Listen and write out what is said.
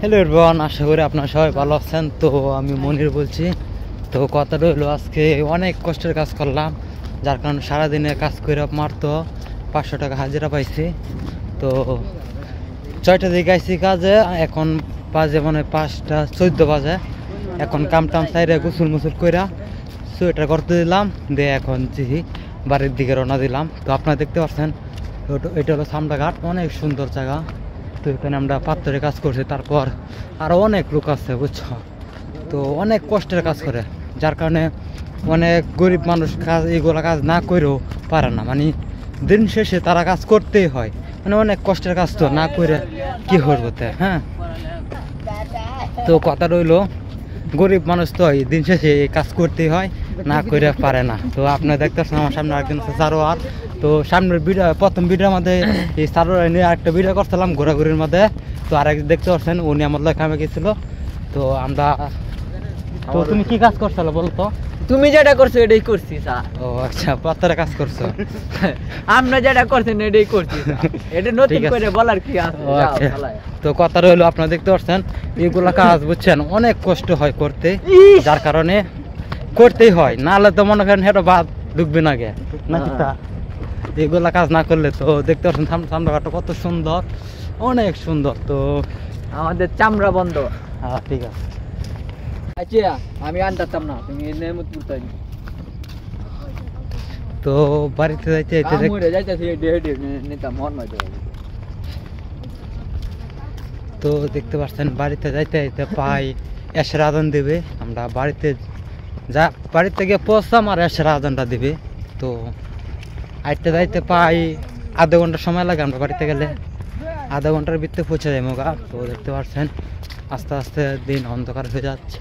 Hello everyone, আশা করি আপনারা সবাই ভালো আছেন। তো আমি মনির বলছি। তো কথাটা হলো, আজকে অনেক কষ্টের কাজ করলাম, যার কারণে সারাদিনে কাজ করে মাত্র 500 টাকা হাজিরা পাইছি। তো 6টা দিকে আইসি কাজে, এখন বাজে মানে 5টা 14 বাজে। এখন কাম টাম সাইডে গোসল মুসুল কইরা সোয়েটার করতে দিলাম, দিয়ে এখন বাড়ির দিকে রওনা দিলাম। তো আপনারা দেখতে পাচ্ছেন এটা হলো সামডা ঘাট, অনেক সুন্দর জায়গা। তো এখানে আমরা পাথরে কাজ করছি, তারপর আরও অনেক লোক আছে বুঝছো। তো অনেক কষ্টের কাজ করে, যার কারণে অনেক গরিব মানুষ এগুলো কাজ না করেও পারে না, মানে দিন শেষে তারা কাজ করতেই হয়। মানে অনেক কষ্টের কাজ, তো না করে কি করবো। হ্যাঁ, তো কথা রইলো, গরিব মানুষ তো দিন শেষে কাজ করতেই হয়, না করে পারে না। তো আপনারা দেখতে পাচ্ছেন আমার সামনে একজন সারোয়ার। তো সামনের ভিডিও, প্রথম ভিডিওর মধ্যে এই সারোয়ার নিয়ে আরেকটা ভিডিও করছিলাম ঘোরাঘুরির মধ্যে। তো আরেকজন দেখতে পাচ্ছেন, উনি আমার কামে গেছিল। তো আমরা, তো তুমি কি কাজ করছো বলতো? তুমি যেটা করছো এটাই করছি স্যার। ও আচ্ছা, পাথরে কাজ করছো। আমরা যেটা করছেন এটাই করছি, এটা নতুন করে বলার কি আছে? তো কথা রইলো, আপনারা দেখতে পাচ্ছেন এগুলা কাজ বুঝছেন অনেক কষ্ট হয় করতে, যার কারণে করতেই হয়, নাহলে তো মনে করেন হেঁটো বাদ ঢুকবে না গে নাকি। তা এগুলা কাজ না করলে, তো দেখতে পাচ্ছেন সামনাঘাটটা কত সুন্দর, অনেক সুন্দর। তো আমাদের চামড়া বন্ধ। হ্যাঁ ঠিক আছে। আচ্ছা, আমি আনতাম না, তুমি তো বাড়িতে যাইতে তো দেখতে পাচ্ছেন বাড়িতে যাইতে যাইতে পাই এসের আদান দেবে। আমরা বাড়িতে বাড়িতে গিয়ে পৌঁছলাম আর এসের আদানটা দেবে। তো আইতে যাইতে পাই আধা ঘন্টা সময় লাগে, আমরা বাড়িতে গেলে আধা ঘন্টার ভিতরে পৌঁছে যাই মোগা। তো দেখতে পাচ্ছেন আস্তে আস্তে দিন অন্ধকার হয়ে যাচ্ছে।